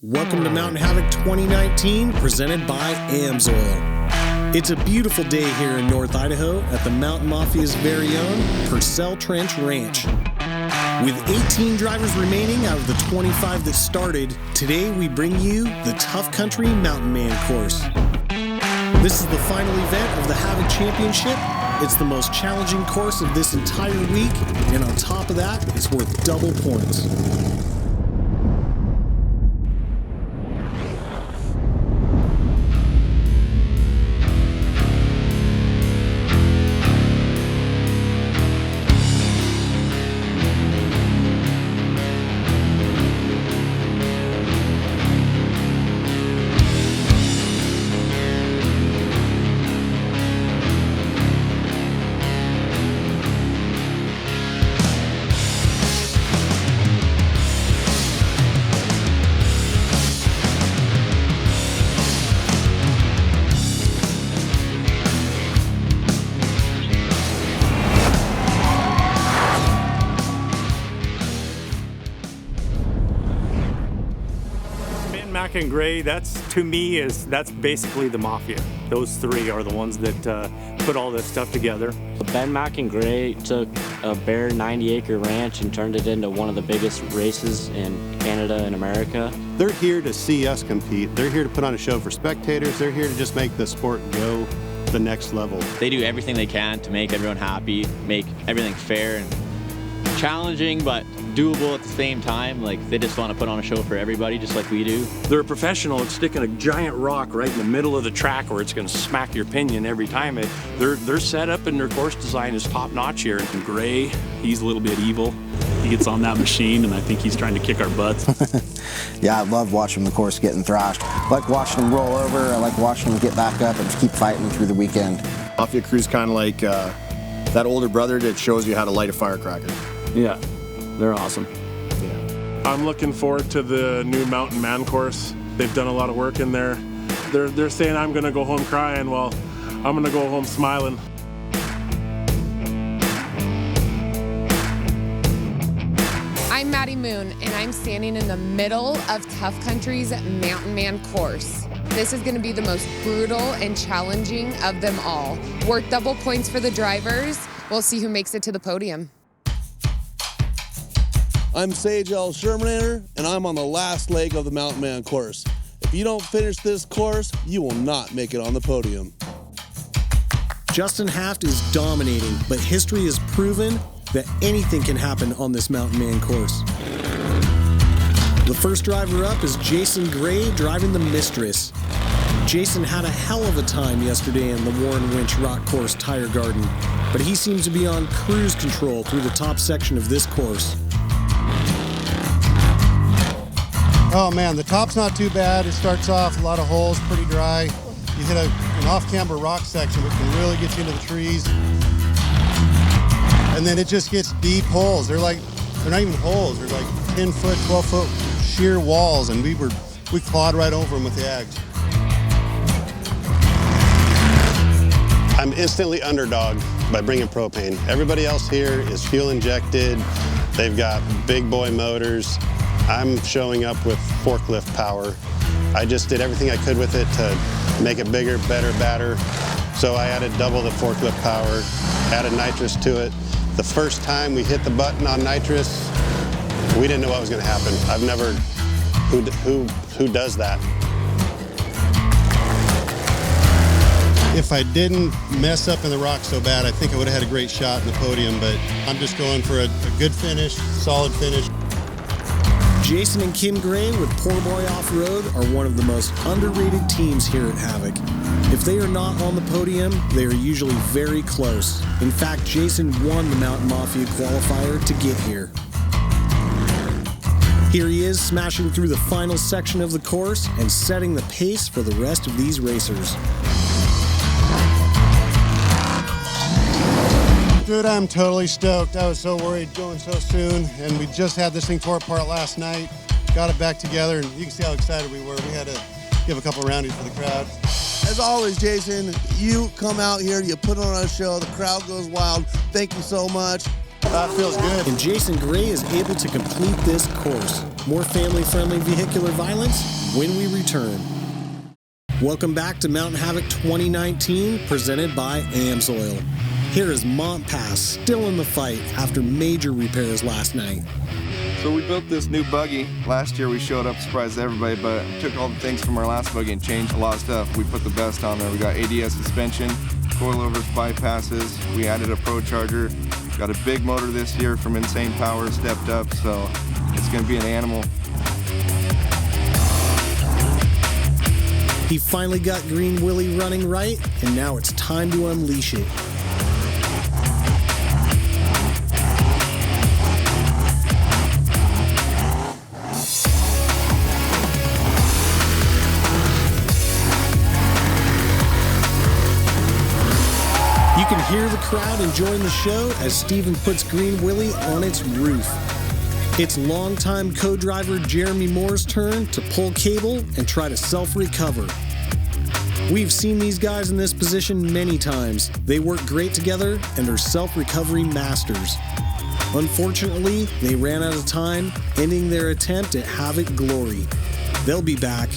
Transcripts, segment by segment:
Welcome to Mountain Havoc 2019, presented by AMSOIL. It's a beautiful day here in North Idaho at the Mountain Mafia's very own Purcell Trench Ranch. With 18 drivers remaining out of the 25 that started, today we bring you the Tough Country Mountain Man course. This is the final event of the Havoc Championship. It's the most challenging course of this entire week, and on top of that, it's worth double points. Mac and Gray, that's basically the Mafia. Those three are the ones that put all this stuff together. Ben, Mac, and Gray took a bare 90-acre ranch and turned it into one of the biggest races in Canada and America. They're here to see us compete. They're here to put on a show for spectators. They're here to just make the sport go the next level. They do everything they can to make everyone happy, make everything fair and challenging, but doable at the same time. Like, they just want to put on a show for everybody, just like we do. They're a professional at sticking a giant rock right in the middle of the track where it's going to smack your pinion every time. Their setup and their course design is top notch here. And Gray, he's a little bit evil. He gets on that machine, and I think he's trying to kick our butts. Yeah, I love watching the course getting thrashed. I like watching them roll over. I like watching them get back up and just keep fighting through the weekend. Mafia crew's kind of like that older brother that shows you how to light a firecracker. Yeah, they're awesome. Yeah. I'm looking forward to the new Mountain Man course. They've done a lot of work in there. They're saying I'm gonna go home crying. Well, I'm gonna go home smiling. I'm Maddie Moon, and I'm standing in the middle of Tough Country's Mountain Man course. This is gonna be the most brutal and challenging of them all. Worth double points for the drivers. We'll see who makes it to the podium. I'm Sage L. Shermanator, and I'm on the last leg of the Mountain Man course. If you don't finish this course, you will not make it on the podium. Justin Haft is dominating, but history has proven that anything can happen on this Mountain Man course. The first driver up is Jason Gray driving the Mistress. Jason had a hell of a time yesterday in the Warren Winch Rock Course Tire Garden, but he seems to be on cruise control through the top section of this course. Oh man, the top's not too bad. It starts off a lot of holes, pretty dry. You hit an off-camber rock section, which can really get you into the trees. And then it just gets deep holes. They're not even holes. They're like 10-foot, 12-foot sheer walls, and we clawed right over them with the ags. I'm instantly underdog by bringing propane. Everybody else here is fuel injected. They've got big boy motors. I'm showing up with forklift power. I just did everything I could with it to make it bigger, better, badder. So I added double the forklift power, added nitrous to it. The first time we hit the button on nitrous, we didn't know what was gonna happen. I've never, who does that? If I didn't mess up in the rock so bad, I think I would have had a great shot in the podium, but I'm just going for a good finish, solid finish. Jason and Kim Gray with Poor Boy Off-Road are one of the most underrated teams here at Havoc. If they are not on the podium, they are usually very close. In fact, Jason won the Mountain Mafia qualifier to get here. Here he is, smashing through the final section of the course and setting the pace for the rest of these racers. Dude, I'm totally stoked. I was so worried going so soon, and we just had this thing tore apart last night. Got it back together, and you can see how excited we were. We had to give a couple roundies for the crowd. As always, Jason, you come out here, you put on a show, the crowd goes wild. Thank you so much. That feels good. And Jason Gray is able to complete this course. more family-friendly vehicular violence when we return. Welcome back to Mountain Havoc 2019, presented by AMSOIL. Here is Mont Pass, still in the fight after major repairs last night. So we built this new buggy. Last year we showed up, surprised everybody, but took all the things from our last buggy and changed a lot of stuff. We put the best on there. We got ADS suspension, coilovers, bypasses. We added a Pro Charger. Got a big motor this year from Insane Power, stepped up, so it's gonna be an animal. He finally got Green Willie running right, and now it's time to unleash it. You can hear the crowd enjoying the show as Steven puts Green Willie on its roof. It's longtime co-driver Jeremy Moore's turn to pull cable and try to self-recover. We've seen these guys in this position many times. They work great together and are self-recovery masters. Unfortunately, they ran out of time, ending their attempt at Havoc glory. They'll be back.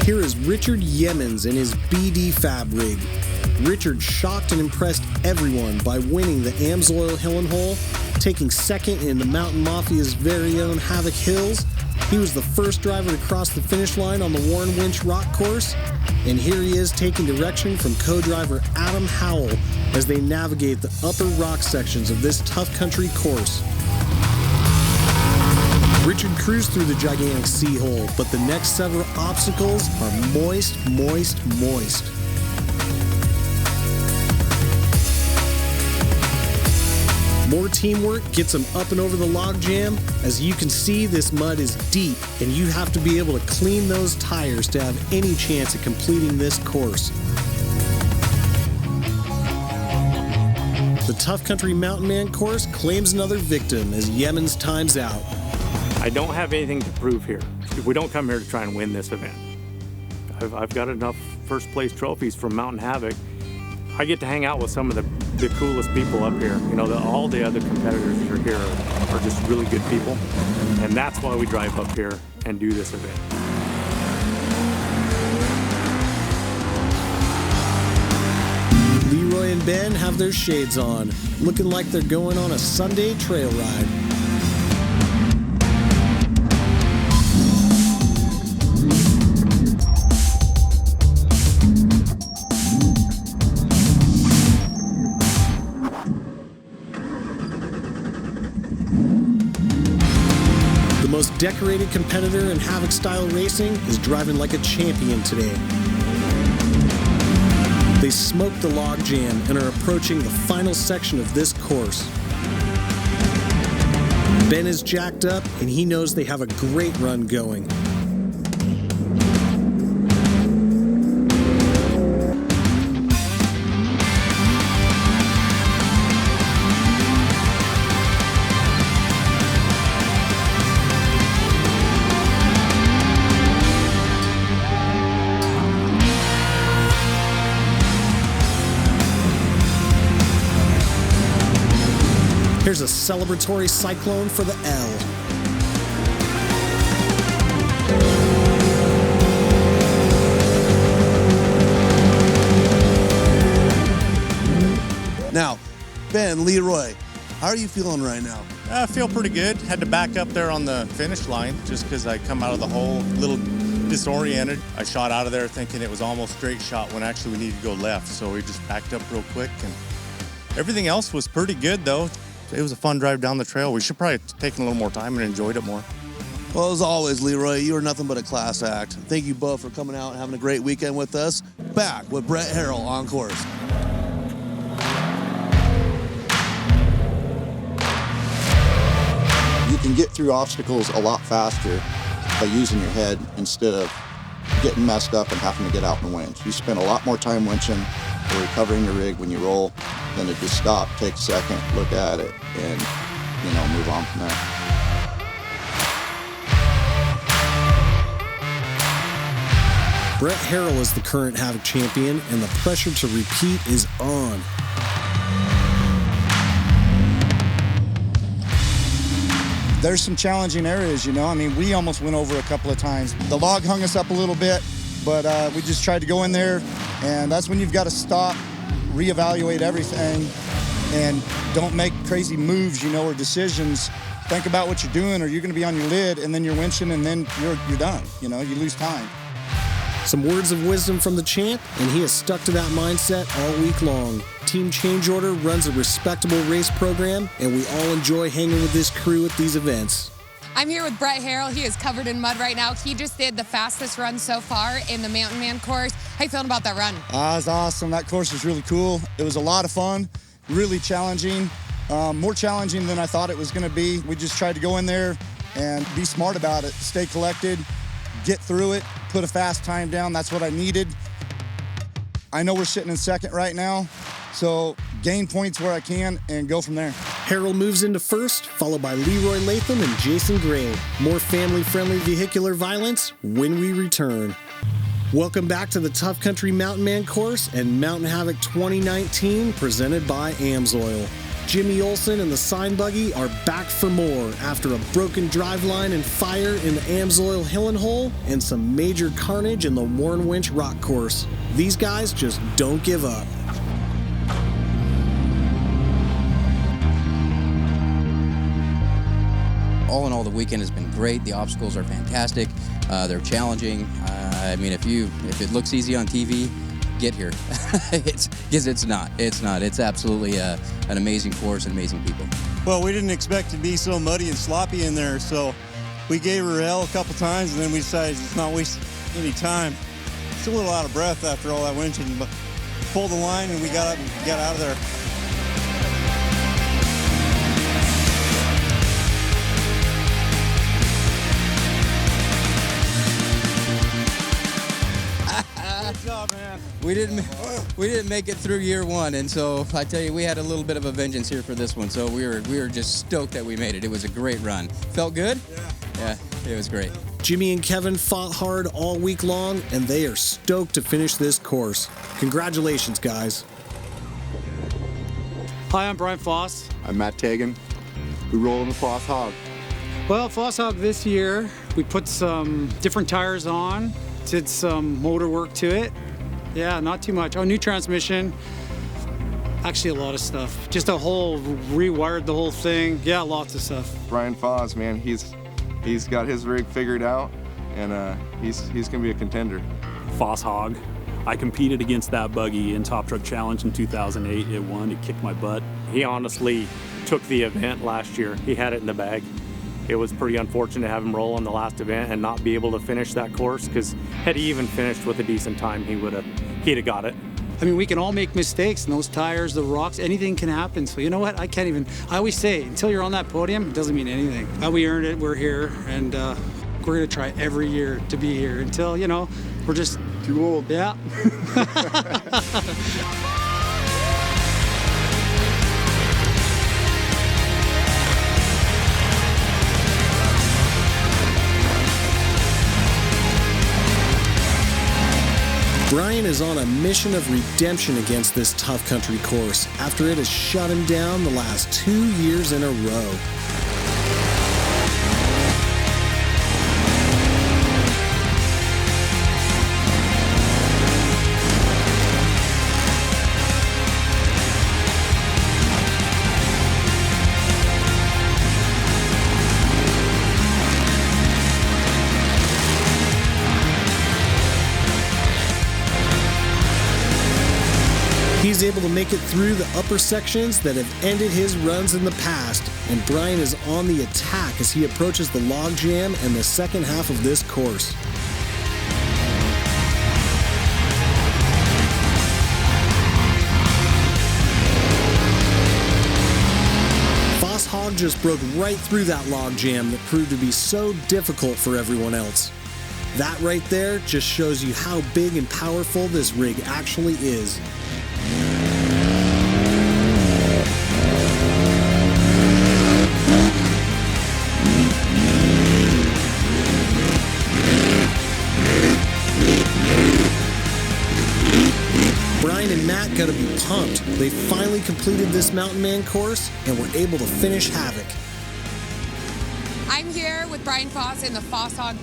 Here is Richard Yemens in his BD Fab rig. Richard shocked and impressed everyone by winning the AMSOIL Hill and Hole, taking second in the Mountain Mafia's very own Havoc Hills. He was the first driver to cross the finish line on the Warren Winch Rock Course, and here he is taking direction from co-driver Adam Howell as they navigate the upper rock sections of this tough country course. Richard cruised through the gigantic sea hole, but the next several obstacles are moist, moist, moist. More teamwork gets them up and over the log jam. As you can see, this mud is deep, and you have to be able to clean those tires to have any chance at completing this course. The Tough Country Mountain Man course claims another victim as Yemen's times out. I don't have anything to prove here. We don't come here to try and win this event. I've got enough first place trophies from Mountain Havoc. I get to hang out with some of the coolest people up here. You know, all the other competitors that are here are just really good people. And that's why we drive up here and do this event. Leroy and Ben have their shades on, looking like they're going on a Sunday trail ride. Most decorated competitor in Havoc style racing is driving like a champion today. They smoked the log jam and are approaching the final section of this course. Ben is jacked up and he knows they have a great run going. Here's a celebratory cyclone for the L. Now, Ben, Leroy, how are you feeling right now? I feel pretty good. Had to back up there on the finish line just because I come out of the hole a little disoriented. I shot out of there thinking it was almost straight shot when actually we needed to go left. So we just backed up real quick, and everything else was pretty good though. It was a fun drive down the trail. We should probably have taken a little more time and enjoyed it more. Well, as always, Leroy, you are nothing but a class act. Thank you both for coming out and having a great weekend with us. Back with Brett Harrell on course. You can get through obstacles a lot faster by using your head instead of getting messed up and having to get out and winch. You spend a lot more time winching or recovering your rig when you roll than to just stop, take a second, look at it, and, move on from there. Brett Harrell is the current Havoc champion, and the pressure to repeat is on. There's some challenging areas, you know. I mean, we almost went over a couple of times. The log hung us up a little bit, but we just tried to go in there, and that's when you've got to stop, reevaluate everything, and don't make crazy moves, you know, or decisions. Think about what you're doing, or you're going to be on your lid, and then you're winching, and then you're done. You know, you lose time. Some words of wisdom from the champ, and he has stuck to that mindset all week long. Team Change Order runs a respectable race program, and we all enjoy hanging with this crew at these events. I'm here with Brett Harrell. He is covered in mud right now. He just did the fastest run so far in the Mountain Man course. How you feeling about that run? It was awesome. That course was really cool. It was a lot of fun, really challenging, more challenging than I thought it was going to be. We just tried to go in there and be smart about it, stay collected, get through it, put a fast time down. That's what I needed. I know we're sitting in second right now, so gain points where I can and go from there. Harrell moves into first, followed by Leroy Latham and Jason Gray. More family-friendly vehicular violence when we return. Welcome back to the Tough Country Mountain Man course and Mountain Havoc 2019, presented by AMSOIL. Jimmy Olsen and the Sign Buggy are back for more after a broken driveline and fire in the AMSOIL Hill and Hole and some major carnage in the Warren Winch Rock course. These guys just don't give up. All in all, the weekend has been great. The obstacles are fantastic. They're challenging. I mean, if it looks easy on TV, get here. It's not. It's absolutely an amazing course and amazing people. Well, we didn't expect to be so muddy and sloppy in there, so we gave her hell a couple times, and then we decided it's not wasting any time. It's a little out of breath after all that winching, but pulled the line and we got up and got out of there. Good job, man. We didn't make it through year one, and so I tell you, we had a little bit of a vengeance here for this one. So we were just stoked that we made it. It was a great run. Felt good? Yeah, it was great. Jimmy and Kevin fought hard all week long, and they are stoked to finish this course. Congratulations, guys. Hi, I'm Brian Foss. I'm Matt Tagan. We roll in the Foss Hog. Well, Foss Hog this year, we put some different tires on, did some motor work to it. Yeah, not too much. Oh, new transmission. Actually, a lot of stuff. Just rewired the whole thing. Yeah, lots of stuff. Brian Foss, man, he's got his rig figured out, and he's gonna be a contender. Foss Hog. I competed against that buggy in Top Truck Challenge in 2008. It won. It kicked my butt. He honestly took the event last year. He had it in the bag. It was pretty unfortunate to have him roll on the last event and not be able to finish that course, because had he even finished with a decent time, he'd have got it. I mean, we can all make mistakes, and those tires, the rocks, anything can happen. So you know what? I always say, until you're on that podium, it doesn't mean anything. We earned it, we're here, and we're gonna try every year to be here until, we're just too old. Yeah. Brian is on a mission of redemption against this tough country course after it has shut him down the last 2 years in a row. He's able to make it through the upper sections that have ended his runs in the past, and Brian is on the attack as he approaches the log jam and the second half of this course. Foss Hog just broke right through that log jam that proved to be so difficult for everyone else. That right there just shows you how big and powerful this rig actually is. Brian and Matt gotta be pumped. They finally completed this Mountain Man course and were able to finish Havoc. with Brian Foss and the Foss Hog.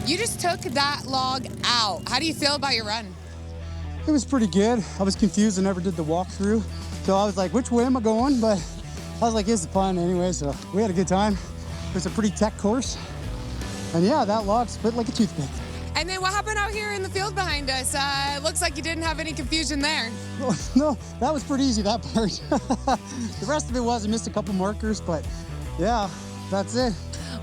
You just took that log out. How do you feel about your run? It was pretty good. I was confused and never did the walkthrough. So I was like, which way am I going? But I was like, it's fun anyway. So we had a good time. It was a pretty tech course. And yeah, that log split like a toothpick. And then what happened out here in the field behind us? It looks like you didn't have any confusion there. No, that was pretty easy, that part. The rest of it was, I missed a couple markers, but yeah, that's it.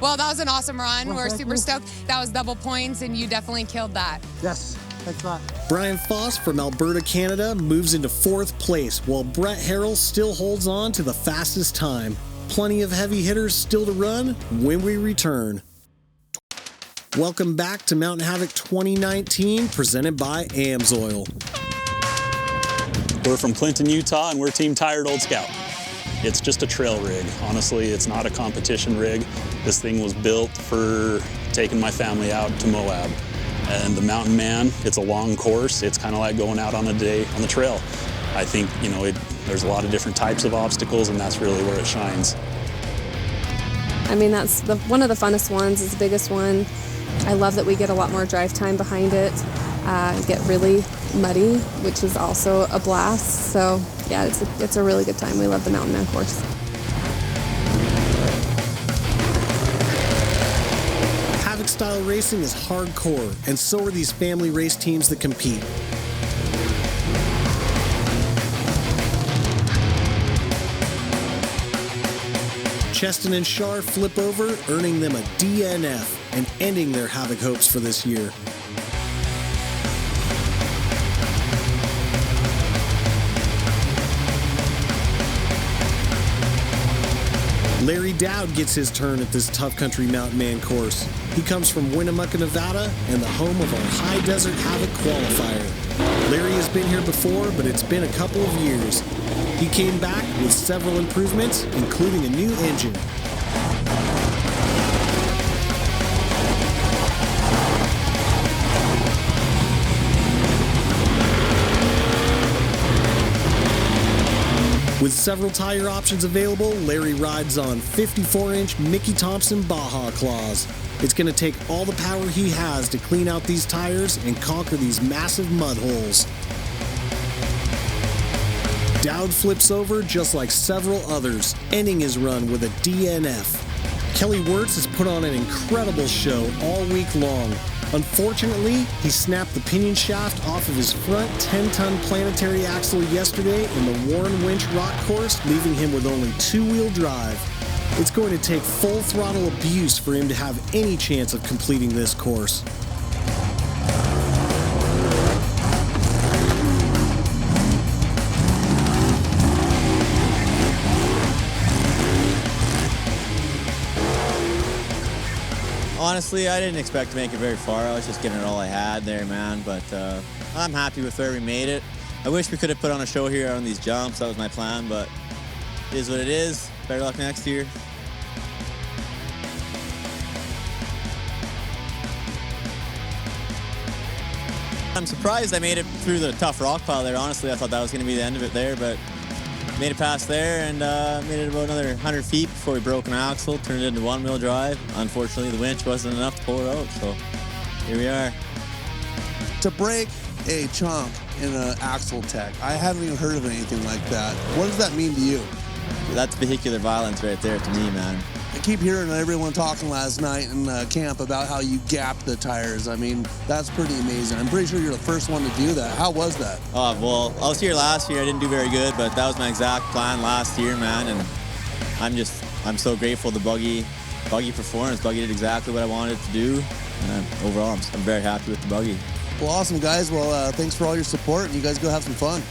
Well, that was an awesome run. Well, We're thank super you. stoked. That was double points, and you definitely killed that. Yes, thanks a lot. Brian Foss from Alberta, Canada moves into 4th place, while Brett Harrell still holds on to the fastest time. Plenty of heavy hitters still to run when we return. Welcome back to Mountain Havoc 2019, presented by AMSOIL. We're from Clinton, Utah, and we're Team Tired Old Scout. It's just a trail rig. Honestly, it's not a competition rig. This thing was built for taking my family out to Moab. And the Mountain Man, it's a long course. It's kind of like going out on a day on the trail. I think, there's a lot of different types of obstacles, and that's really where it shines. I mean, that's one of the funnest ones. It's the biggest one. I love that we get a lot more drive time behind it. Get really muddy, which is also a blast. So yeah, it's a really good time. We love the Mountain Man course. Havoc style racing is hardcore, and so are these family race teams that compete. Cheston and Shar flip over, earning them a DNF and ending their Havoc hopes for this year. Larry Dowd gets his turn at this tough country Mountain Man course. He comes from Winnemucca, Nevada, and the home of our High Desert Havoc qualifier. Larry has been here before, but it's been a couple of years. He came back with several improvements, including a new engine. With several tire options available, Larry rides on 54-inch Mickey Thompson Baja Claws. It's going to take all the power he has to clean out these tires and conquer these massive mud holes. Dowd flips over just like several others, ending his run with a DNF. Kelly Wirtz has put on an incredible show all week long. Unfortunately, he snapped the pinion shaft off of his front 10-ton planetary axle yesterday in the Warren Winch Rock course, leaving him with only two-wheel drive. It's going to take full throttle abuse for him to have any chance of completing this course. Honestly, I didn't expect to make it very far. I was just giving it all I had there, man. But I'm happy with where we made it. I wish we could have put on a show here on these jumps. That was my plan, but it is what it is. Better luck next year. I'm surprised I made it through the tough rock pile there. Honestly, I thought that was going to be the end of it there, but made it past there and made it about another 100 feet before we broke an axle, turned it into one-wheel drive. Unfortunately, the winch wasn't enough to pull it out, so here we are. To break a chunk in an axle tech, I haven't even heard of anything like that. What does that mean to you? That's vehicular violence right there to me, man. I keep hearing everyone talking last night in camp about how you gapped the tires. I mean, that's pretty amazing. I'm pretty sure you're the first one to do that. How was that? Oh, well, I was here last year. I didn't do very good, but that was my exact plan last year, man. And I'm so grateful the buggy performed. Buggy did exactly what I wanted it to do. And overall, I'm very happy with the buggy. Well, awesome, guys. Well, thanks for all your support, and you guys go have some fun.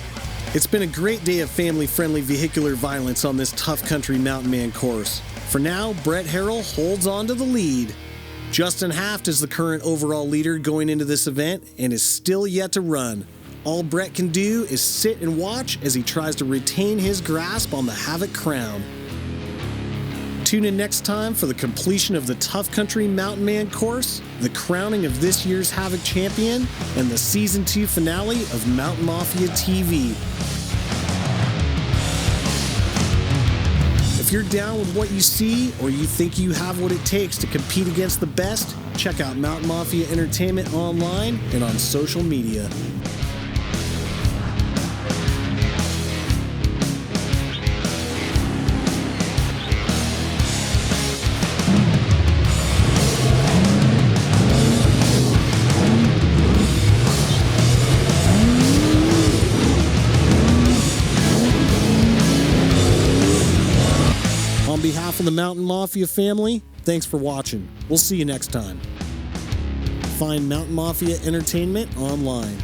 It's been a great day of family-friendly vehicular violence on this tough country Mountain Man course. For now, Brett Harrell holds on to the lead. Justin Haft is the current overall leader going into this event and is still yet to run. All Brett can do is sit and watch as he tries to retain his grasp on the Havoc crown. Tune in next time for the completion of the Tough Country Mountain Man course, the crowning of this year's Havoc champion, and the Season 2 finale of Mountain Mafia TV. If If you're down with what you see, or you think you have what it takes to compete against the best, check out Mountain Mafia Entertainment online and on social media. On behalf of the Mountain Mafia family, thanks for watching. We'll see you next time. Find Mountain Mafia Entertainment online.